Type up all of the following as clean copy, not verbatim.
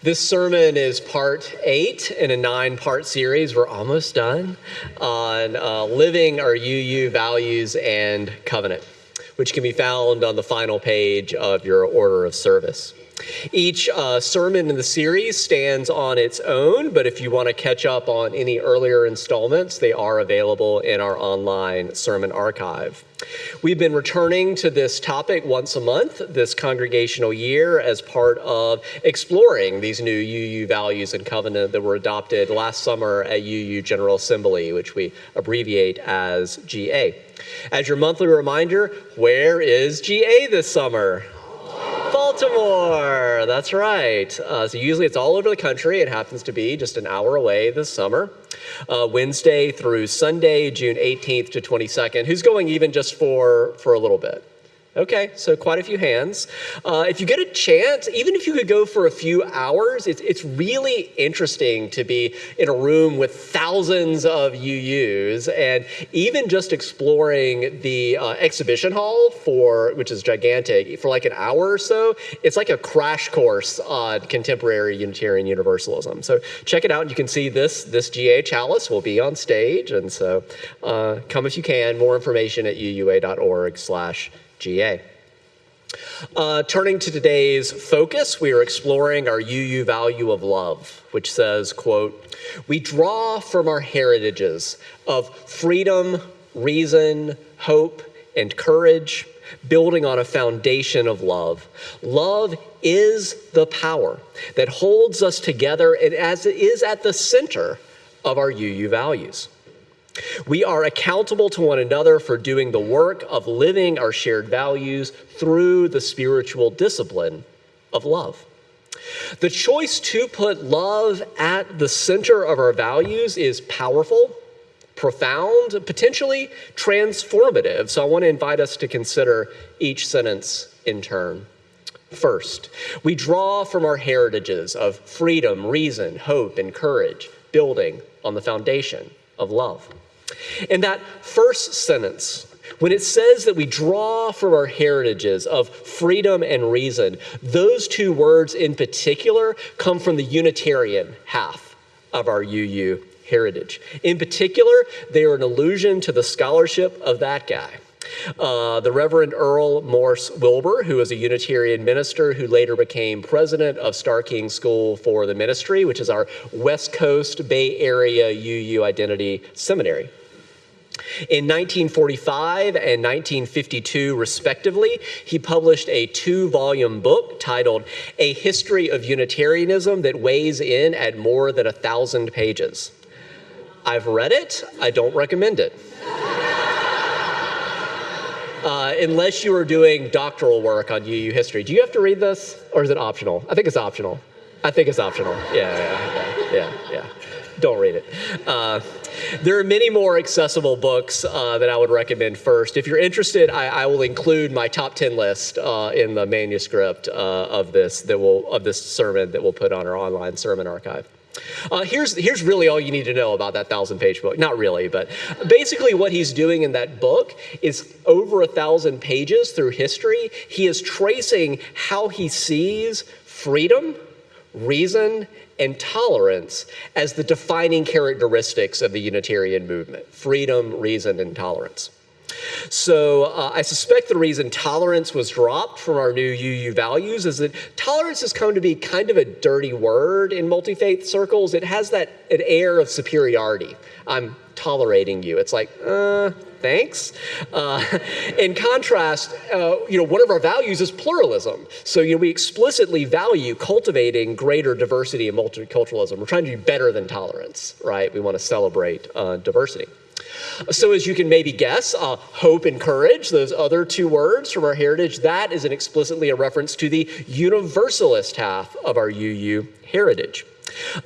This sermon is part 8 in a 9-part series. We're almost done on living our UU values and covenant, which can be found on the final page of your order of service. Each sermon in the series stands on its own, but if you want to catch up on any earlier installments, they are available in our online sermon archive. We've been returning to this topic once a month this congregational year as part of exploring these new UU values and covenant that were adopted last summer at UU General Assembly, which we abbreviate as GA. As your monthly reminder, where is GA this summer? Baltimore, that's right. So usually it's all over the country. It happens to be just an hour away this summer. Wednesday through Sunday, June 18th to 22nd. Who's going even just for a little bit? Okay, so quite a few hands. If you get a chance, even if you could go for a few hours, it's really interesting to be in a room with thousands of UUs and even just exploring the exhibition hall, which is gigantic, for like an hour or so. It's like a crash course on contemporary Unitarian Universalism. So check it out, and you can see this GA chalice will be on stage. And so come if you can. More information at uua.org/GA. Turning to today's focus, we are exploring our UU value of love, which says, quote, "We draw from our heritages of freedom, reason, hope, and courage, building on a foundation of love. Love is the power that holds us together and as it is at the center of our UU values. We are accountable to one another for doing the work of living our shared values through the spiritual discipline of love. The choice to put love at the center of our values is powerful, profound, potentially transformative. So I want to invite us to consider each sentence in turn. First, we draw from our heritages of freedom, reason, hope, and courage, building on the foundation of love. In that first sentence, when it says that we draw from our heritages of freedom and reason, those two words in particular come from the Unitarian half of our UU heritage. In particular, they are an allusion to the scholarship of that guy, the Reverend Earl Morse Wilbur, who was a Unitarian minister who later became president of Star King School for the Ministry, which is our West Coast Bay Area UU Identity Seminary. In 1945 and 1952, respectively, he published a 2-volume book titled A History of Unitarianism that weighs in at more than 1,000 pages. I've read it. I don't recommend it. Unless you are doing doctoral work on UU history. Do you have to read this, or is it optional? I think it's optional. Yeah. Don't read it. There are many more accessible books that I would recommend first. If you're interested, I will include my top 10 list in the manuscript of this sermon that we'll put on our online sermon archive. Here's really all you need to know about that 1,000-page book. Not really, but basically what he's doing in that book is over 1,000 pages through history. He is tracing how he sees freedom, reason, and tolerance as the defining characteristics of the Unitarian movement. Freedom, reason, and tolerance. So I suspect the reason tolerance was dropped from our new UU values is that tolerance has come to be kind of a dirty word in multi-faith circles. It has an air of superiority. I'm tolerating you. It's like, thanks. In contrast, one of our values is pluralism. So, we explicitly value cultivating greater diversity and multiculturalism. We're trying to do better than tolerance, right? We want to celebrate diversity. So as you can maybe guess, hope and courage, those other two words from our heritage, that is explicitly a reference to the Universalist half of our UU heritage.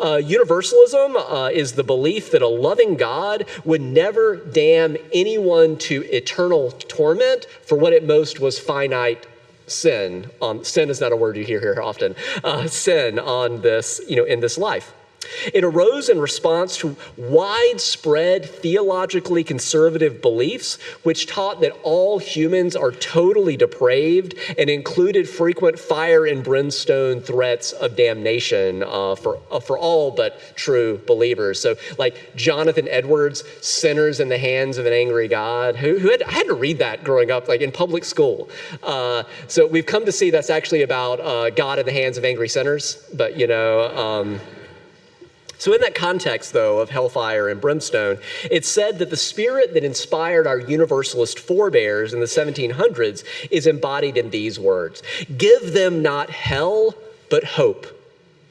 Universalism is the belief that a loving God would never damn anyone to eternal torment for what at most was finite sin. Sin is not a word you hear here often. Sin on this, in this life. It arose in response to widespread theologically conservative beliefs, which taught that all humans are totally depraved and included frequent fire and brimstone threats of damnation for all but true believers. So like Jonathan Edwards' Sinners in the Hands of an Angry God, I had to read that growing up, like in public school. So we've come to see that's actually about God in the hands of angry sinners, but so in that context, though, of hellfire and brimstone, it's said that the spirit that inspired our Universalist forebears in the 1700s is embodied in these words: "Give them not hell, but hope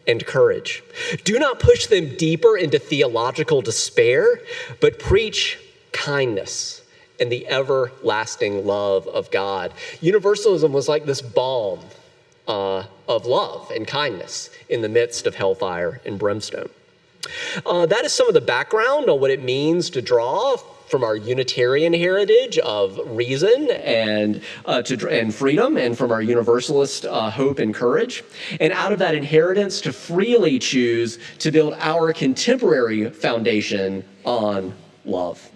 and courage. Do not push them deeper into theological despair, but preach kindness and the everlasting love of God." Universalism was like this balm of love and kindness in the midst of hellfire and brimstone. That is some of the background on what it means to draw from our Unitarian heritage of reason and freedom, and from our Universalist hope and courage, and out of that inheritance to freely choose to build our contemporary foundation on love.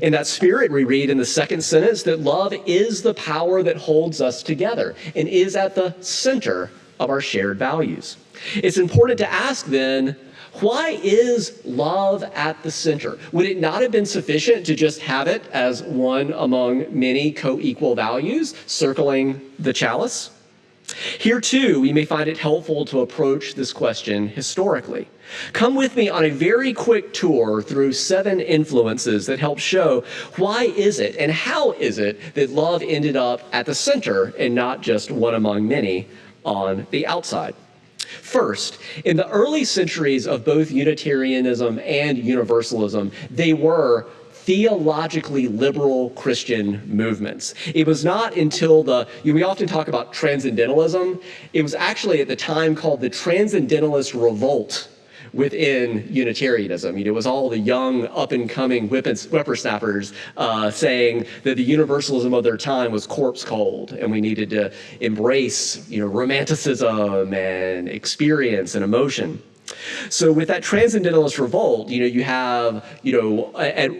In that spirit, we read in the second sentence that love is the power that holds us together and is at the center of our shared values. It's important to ask then, why is love at the center? Would it not have been sufficient to just have it as one among many co-equal values circling the chalice? Here too, we may find it helpful to approach this question historically. Come with me on a very quick tour through 7 influences that help show why is it and how is it that love ended up at the center and not just one among many on the outside. First, in the early centuries of both Unitarianism and Universalism, they were theologically liberal Christian movements. It was not until we often talk about transcendentalism. It was actually at the time called the Transcendentalist Revolt within Unitarianism. It was all the young, up-and-coming whippersnappers saying that the universalism of their time was corpse cold, and we needed to embrace, romanticism and experience and emotion. So with that Transcendentalist revolt, you have, at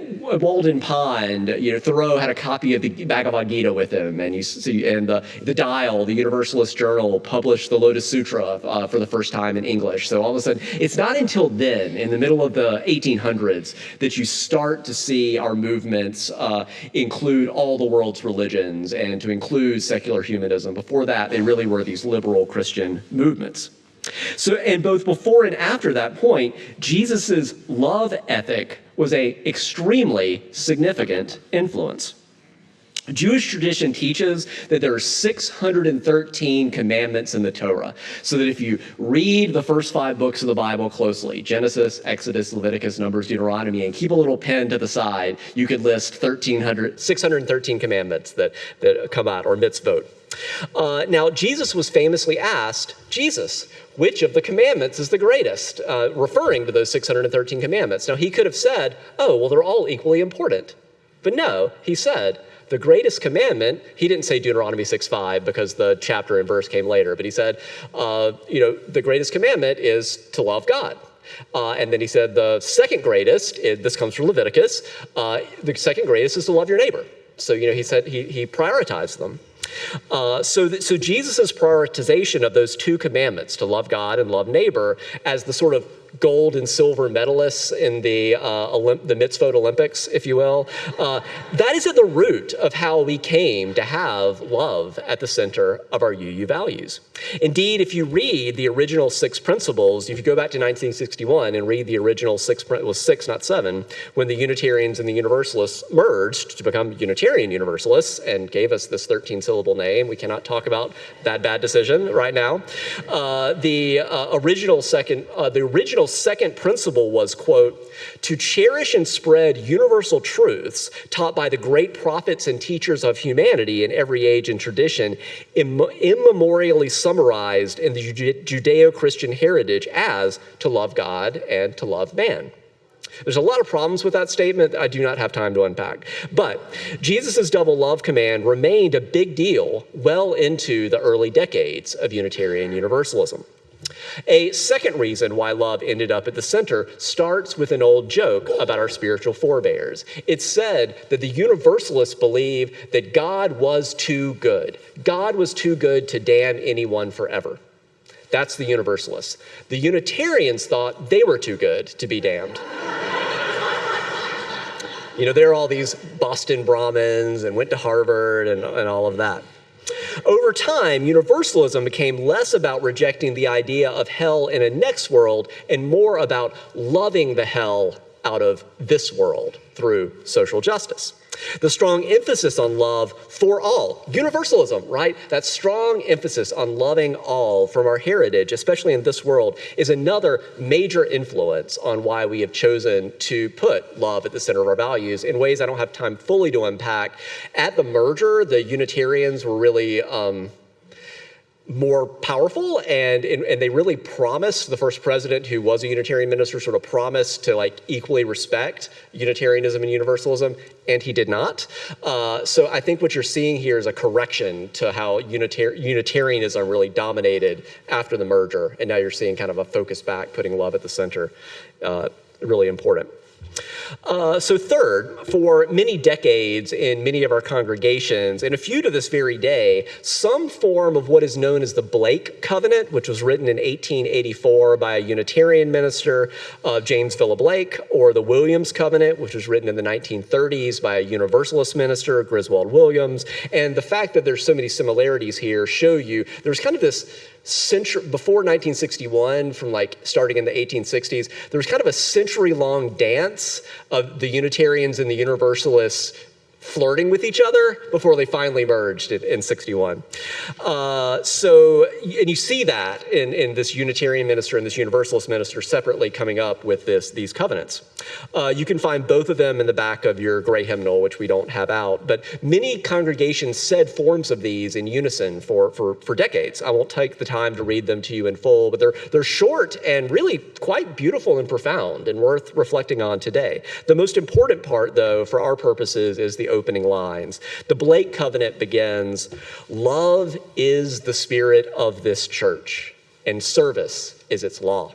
Walden Pond, Thoreau had a copy of the Bhagavad Gita with him, and you see, and the Dial, the Universalist journal, published the Lotus Sutra for the first time in English. So all of a sudden, it's not until then, in the middle of the 1800s, that you start to see our movements include all the world's religions and to include secular humanism. Before that, they really were these liberal Christian movements. So, and both before and after that point, Jesus's love ethic was an extremely significant influence. Jewish tradition teaches that there are 613 commandments in the Torah, so that if you read the first 5 books of the Bible closely, Genesis, Exodus, Leviticus, Numbers, Deuteronomy, and keep a little pen to the side, you could list 613 commandments that come out, or mitzvot. Now, Jesus was famously asked, "Jesus, which of the commandments is the greatest?" Referring to those 613 commandments. Now, he could have said, "Oh, well, they're all equally important." But no, he said, the greatest commandment, he didn't say Deuteronomy 6:5 because the chapter and verse came later, but he said, the greatest commandment is to love God. And then he said the second greatest, this comes from Leviticus, the second greatest is to love your neighbor. So, he said he prioritized them. So Jesus' prioritization of those 2 commandments, to love God and love neighbor, as the sort of gold and silver medalists in the mitzvot Olympics, if you will, that is at the root of how we came to have love at the center of our UU values. Indeed, if you read the original 6 principles, if you go back to 1961 and read the original 6, it was 6, not 7, when the Unitarians and the Universalists merged to become Unitarian Universalists and gave us this 13-syllable name. We cannot talk about that bad decision right now. The original second principle was, quote, "to cherish and spread universal truths taught by the great prophets and teachers of humanity in every age and tradition, immemorially summarized in the Judeo-Christian heritage as to love God and to love man." There's a lot of problems with that statement that I do not have time to unpack. But Jesus' double love command remained a big deal well into the early decades of Unitarian Universalism. A second reason why love ended up at the center starts with an old joke about our spiritual forebears. It's said that the Universalists believe that God was too good. God was too good to damn anyone forever. That's the Universalists. The Unitarians thought they were too good to be damned. There are all these Boston Brahmins and went to Harvard and all of that. Over time, Universalism became less about rejecting the idea of hell in a next world and more about loving the hell out of this world through social justice. The strong emphasis on love for all, universalism, right? That strong emphasis on loving all from our heritage, especially in this world, is another major influence on why we have chosen to put love at the center of our values in ways I don't have time fully to unpack. At the merger, the Unitarians were really more powerful, and they really promised, the first president who was a Unitarian minister sort of promised to equally respect Unitarianism and Universalism, and he did not. So I think what you're seeing here is a correction to how Unitarianism really dominated after the merger, and now you're seeing kind of a focus back, putting love at the center. Really important. So third, for many decades in many of our congregations, and a few to this very day, some form of what is known as the Blake Covenant, which was written in 1884 by a Unitarian minister, James Villa Blake, or the Williams Covenant, which was written in the 1930s by a Universalist minister, Griswold Williams. And the fact that there's so many similarities here show you there's kind of this before 1961, from starting in the 1860s, there was kind of a century-long dance of the Unitarians and the Universalists flirting with each other before they finally merged in 61. And you see that in this Unitarian minister and this Universalist minister separately coming up with these covenants. You can find both of them in the back of your gray hymnal, which we don't have out, but many congregations said forms of these in unison for decades. I won't take the time to read them to you in full, but they're short and really quite beautiful and profound and worth reflecting on today. The most important part, though, for our purposes is the opening lines. The Blake Covenant begins, "Love is the spirit of this church, and service is its law."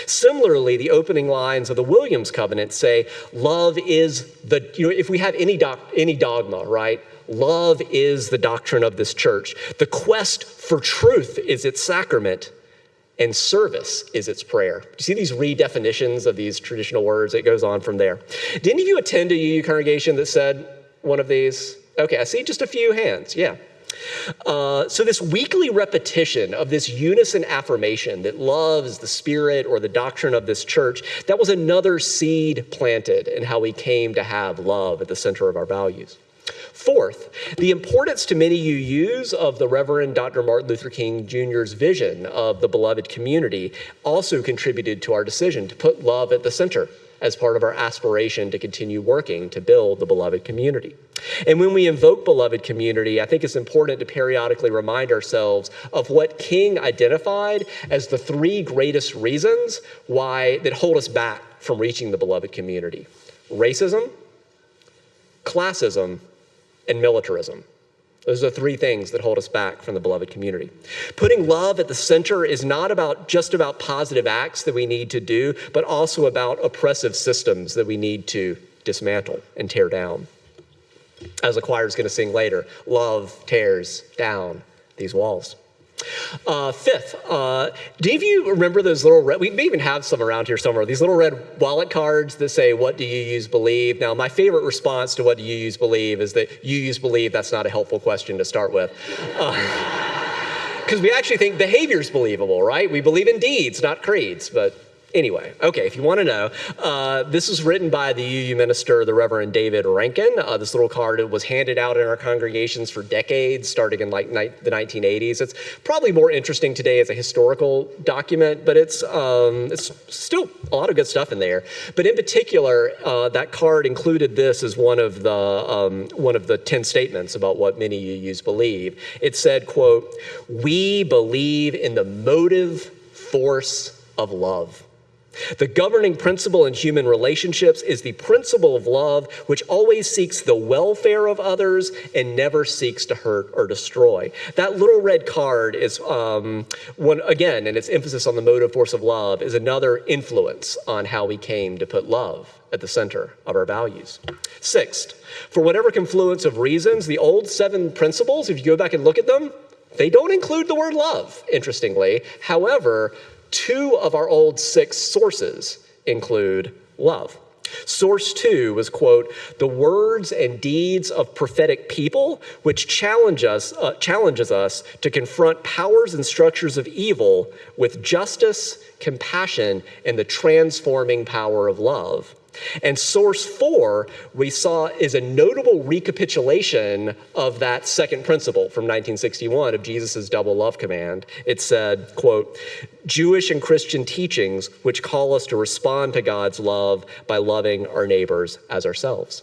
Similarly, the opening lines of the Williams Covenant say, "Love is if we have any dogma, right? Love is the doctrine of this church. The quest for truth is its sacrament, and service is its prayer." Do you see these redefinitions of these traditional words? It goes on from there. Did any of you attend a UU congregation that said one of these? Okay, I see just a few hands. Yeah. So this weekly repetition of this unison affirmation that love is the spirit or the doctrine of this church, that was another seed planted in how we came to have love at the center of our values. Fourth, the importance to many UUs of the Reverend Dr. Martin Luther King Jr.'s vision of the beloved community also contributed to our decision to put love at the center as part of our aspiration to continue working to build the beloved community. And when we invoke beloved community, I think it's important to periodically remind ourselves of what King identified as the three greatest reasons that hold us back from reaching the beloved community: racism, classism, and militarism. Those are the three things that hold us back from the beloved community. Putting love at the center is not just about positive acts that we need to do, but also about oppressive systems that we need to dismantle and tear down. As the choir is going to sing later, love tears down these walls. Fifth, do any of you remember those little red, we may even have some around here somewhere, these little red wallet cards that say, "What do you use believe?" Now, my favorite response to "what do you use believe" is that you use believe, that's not a helpful question to start with. Because we actually think behavior is believable, right? We believe in deeds, not creeds, but anyway, okay, if you want to know, this was written by the UU minister, the Reverend David Rankin. This little card was handed out in our congregations for decades, starting in the 1980s. It's probably more interesting today as a historical document, but it's still a lot of good stuff in there. But in particular, that card included this as one of the 10 statements about what many UUs believe. It said, quote, "We believe in the motive force of love." The governing principle in human relationships is the principle of love, which always seeks the welfare of others and never seeks to hurt or destroy. That little red card is one, again, and its emphasis on the motive force of love is another influence on how we came to put love at the center of our values. Sixth, for whatever confluence of reasons, the old 7 principles, if you go back and look at them, they don't include the word love, interestingly. However, 2 of our old 6 sources include love. Source 2 was, quote, the words and deeds of prophetic people, which challenges us to confront powers and structures of evil with justice, compassion, and the transforming power of love. And source 4, we saw, is a notable recapitulation of that second principle from 1961 of Jesus' double love command. It said, quote, Jewish and Christian teachings which call us to respond to God's love by loving our neighbors as ourselves.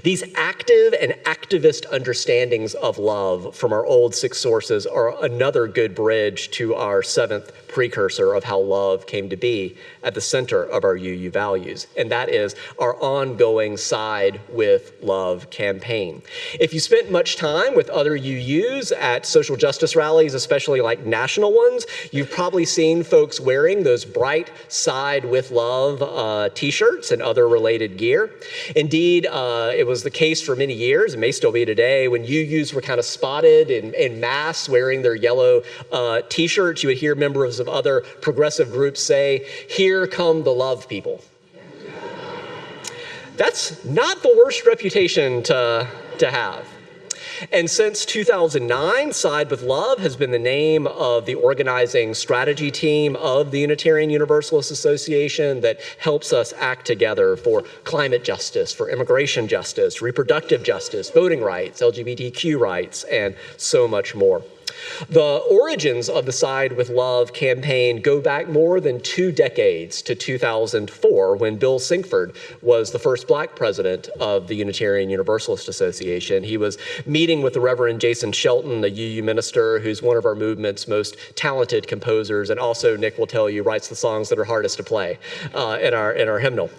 These active and activist understandings of love from our old 6 sources are another good bridge to our 7th precursor of how love came to be at the center of our UU values, and that is our ongoing Side with Love campaign. If you spent much time with other UUs at social justice rallies, especially like national ones, you've probably seen folks wearing those bright Side with Love t-shirts and other related gear. Indeed, it was the case for many years, it may still be today, when UUs were kind of spotted in mass wearing their yellow t-shirts, you would hear members of other progressive groups say, here come the love people. That's not the worst reputation to have. And since 2009, Side with Love has been the name of the organizing strategy team of the Unitarian Universalist Association that helps us act together for climate justice, for immigration justice, reproductive justice, voting rights, LGBTQ rights, and so much more. The origins of the Side with Love campaign go back more than 2 decades to 2004, when Bill Sinkford was the first Black president of the Unitarian Universalist Association. He was meeting with the Reverend Jason Shelton, a UU minister who's one of our movement's most talented composers, and also, Nick will tell you, writes the songs that are hardest to play in our hymnal.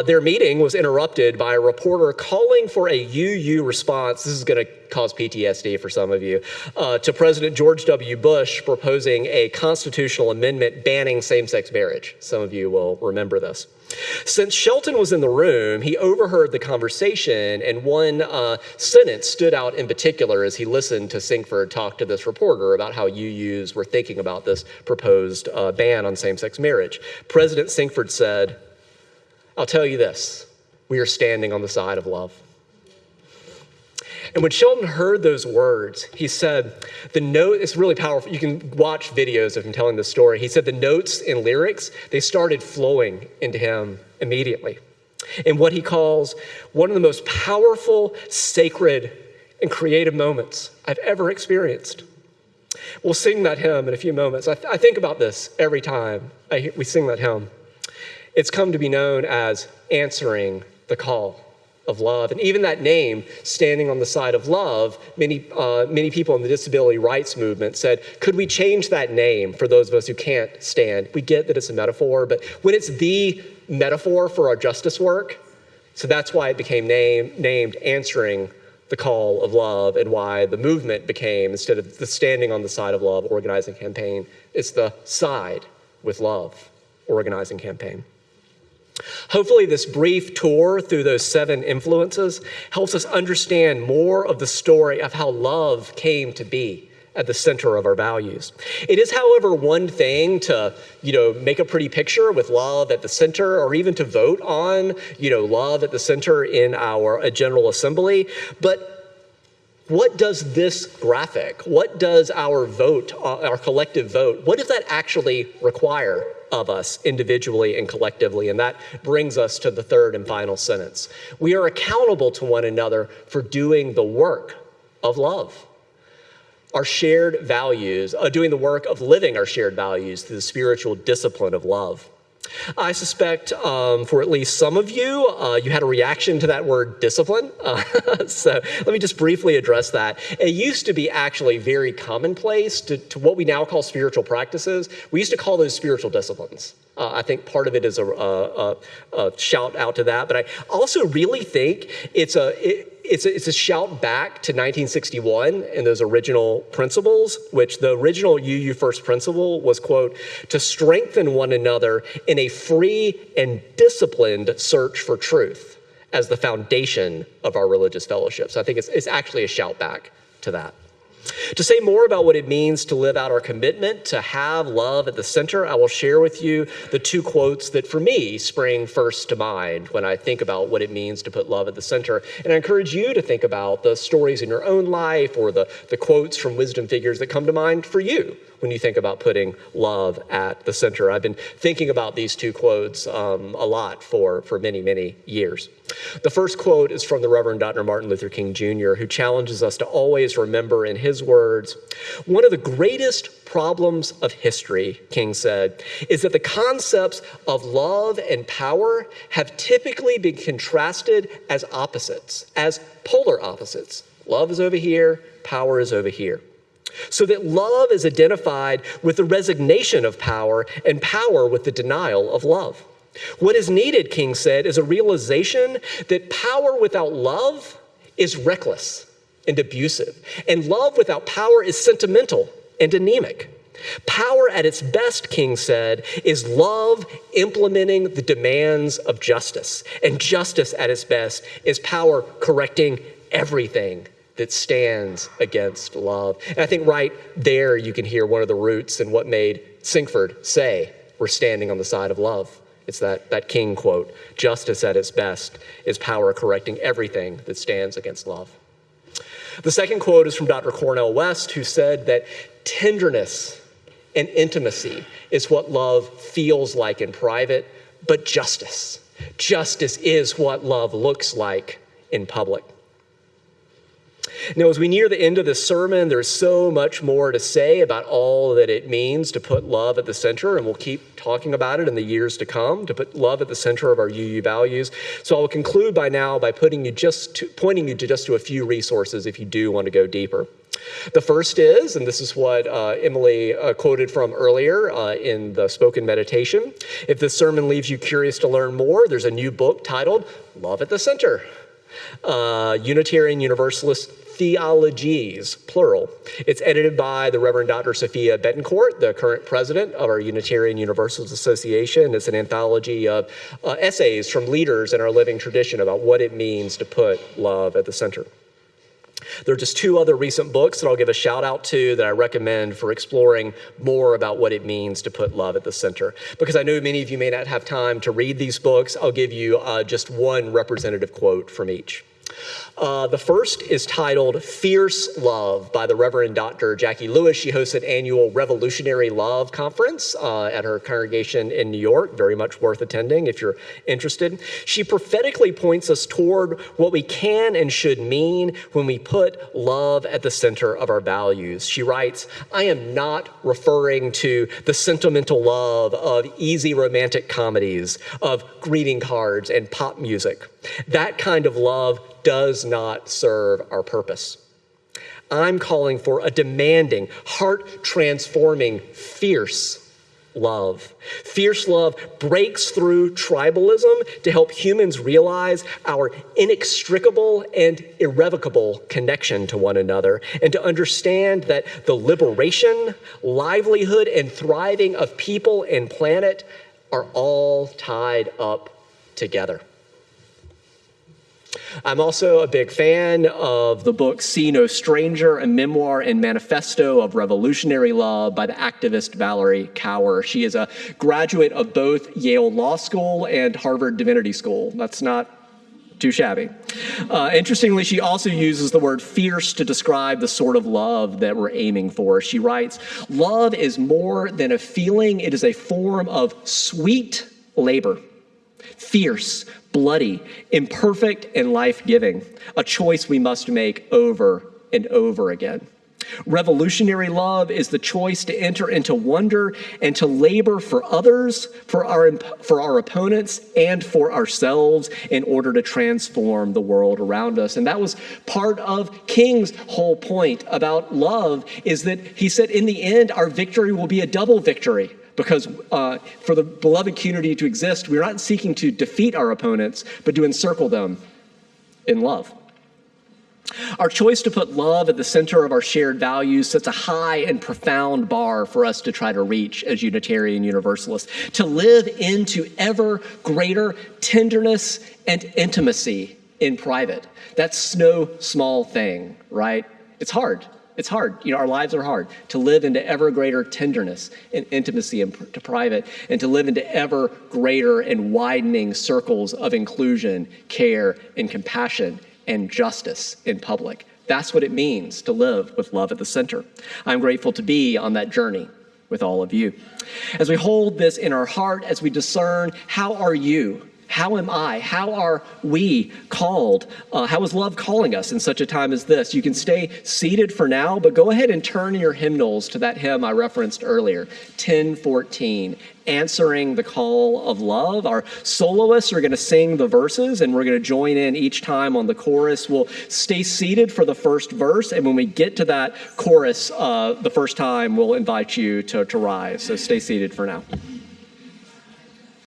Their meeting was interrupted by a reporter calling for a UU response. This is going to cause PTSD for some of you, to President George W. Bush proposing a constitutional amendment banning same-sex marriage. Some of you will remember this. Since Shelton was in the room, he overheard the conversation, and one sentence stood out in particular as he listened to Sinkford talk to this reporter about how UUs were thinking about this proposed ban on same-sex marriage. President Sinkford said, I'll tell you this, we are standing on the side of love. And when Shelton heard those words, he said, the note, it's really powerful. You can watch videos of him telling this story. He said the notes and lyrics, they started flowing into him immediately. In what he calls one of the most powerful, sacred, and creative moments I've ever experienced. We'll sing that hymn in a few moments. I think about this every time we sing that hymn. It's come to be known as answering the call of love. And even that name, Standing on the Side of Love, many people in the disability rights movement said, could we change that name for those of us who can't stand? We get that it's a metaphor, but when it's the metaphor for our justice work, so that's why it became named Answering the Call of Love, and why the movement became, instead of the Standing on the Side of Love organizing campaign, it's the Side with Love organizing campaign. Hopefully this brief tour through those 7 influences helps us understand more of the story of how love came to be at the center of our values. It is, however, one thing to, make a pretty picture with love at the center, or even to vote on, love at the center in our General Assembly. But what does this graphic, what does our vote, our collective vote, what does that actually require of us individually and collectively? And that brings us to the third and final sentence. We are accountable to one another for doing the work of love. Our shared values, doing the work of living our shared values through the spiritual discipline of love. I suspect for at least some of you, you had a reaction to that word discipline. So let me just briefly address that. It used to be actually very commonplace to what we now call spiritual practices. We used to call those spiritual disciplines. I think part of it is a shout out to that, but I also really think it's a shout back to 1961 and those original principles, which the original UU First principle was, quote, to strengthen one another in a free and disciplined search for truth as the foundation of our religious fellowship. So I think it's actually a shout back to that. To say more about what it means to live out our commitment to have love at the center, I will share with you the two quotes that for me spring first to mind when I think about what it means to put love at the center. And I encourage you to think about the stories in your own life or the quotes from wisdom figures that come to mind for you when you think about putting love at the center. I've been thinking about these two quotes a lot for many, many years. The first quote is from the Reverend Dr. Martin Luther King Jr., who challenges us to always remember, in his words, one of the greatest problems of history, King said, is that the concepts of love and power have typically been contrasted as opposites, as polar opposites. Love is over here, power is over here. So that love is identified with the resignation of power and power with the denial of love. What is needed, King said, is a realization that power without love is reckless and abusive, and love without power is sentimental and anemic. Power at its best, King said, is love implementing the demands of justice, and justice at its best is power correcting everything that stands against love. And I think right there you can hear one of the roots in what made Sinkford say, we're standing on the side of love. It's that King quote, justice at its best is power correcting everything that stands against love. The second quote is from Dr. Cornel West, who said that tenderness and intimacy is what love feels like in private, but justice is what love looks like in public. Now, as we near the end of this sermon, there's so much more to say about all that it means to put love at the center, and we'll keep talking about it in the years to come, to put love at the center of our UU values. So I will conclude by pointing you just to a few resources if you do want to go deeper. The first is, and this is what Emily quoted from earlier in the spoken meditation, if this sermon leaves you curious to learn more, there's a new book titled Love at the Center, Unitarian Universalist Theologies, plural. It's edited by the Reverend Dr. Sophia Betancourt, the current president of our Unitarian Universalist Association. It's an anthology of essays from leaders in our living tradition about what it means to put love at the center. There are just two other recent books that I'll give a shout out to that I recommend for exploring more about what it means to put love at the center. Because I know many of you may not have time to read these books, I'll give you just one representative quote from each. The first is titled Fierce Love by the Reverend Dr. Jackie Lewis. She hosts an annual Revolutionary Love Conference at her congregation in New York. Very much worth attending if you're interested. She prophetically points us toward what we can and should mean when we put love at the center of our values. She writes, I am not referring to the sentimental love of easy romantic comedies, of greeting cards and pop music. That kind of love does not serve our purpose. I'm calling for a demanding, heart-transforming, fierce love. Fierce love breaks through tribalism to help humans realize our inextricable and irrevocable connection to one another, and to understand that the liberation, livelihood, and thriving of people and planet are all tied up together. I'm also a big fan of the book See No Stranger, a memoir and manifesto of revolutionary love by the activist Valerie Kaur. She is a graduate of both Yale Law School and Harvard Divinity School. That's not too shabby. Interestingly, she also uses the word fierce to describe the sort of love that we're aiming for. She writes, love is more than a feeling. It is a form of sweet labor. Fierce, bloody, imperfect, and life-giving, a choice we must make over and over again. Revolutionary love is the choice to enter into wonder and to labor for others, for our opponents, and for ourselves in order to transform the world around us. And that was part of King's whole point about love, is that he said, in the end, our victory will be a double victory. Because for the beloved community to exist, we're not seeking to defeat our opponents, but to encircle them in love. Our choice to put love at the center of our shared values sets a high and profound bar for us to try to reach as Unitarian Universalists, to live into ever greater tenderness and intimacy in private. That's no small thing, right? It's hard. It's hard. Our lives are hard. To live into ever greater tenderness and intimacy to private, and to live into ever greater and widening circles of inclusion, care, and compassion and justice in public. That's what it means to live with love at the center. I'm grateful to be on that journey with all of you. As we hold this in our heart, as we discern, how are you? How am I? How are we called? How is love calling us in such a time as this? You can stay seated for now, but go ahead and turn your hymnals to that hymn I referenced earlier, 1014, Answering the Call of Love. Our soloists are going to sing the verses, and we're going to join in each time on the chorus. We'll stay seated for the first verse, and when we get to that chorus the first time, we'll invite you to rise. So stay seated for now.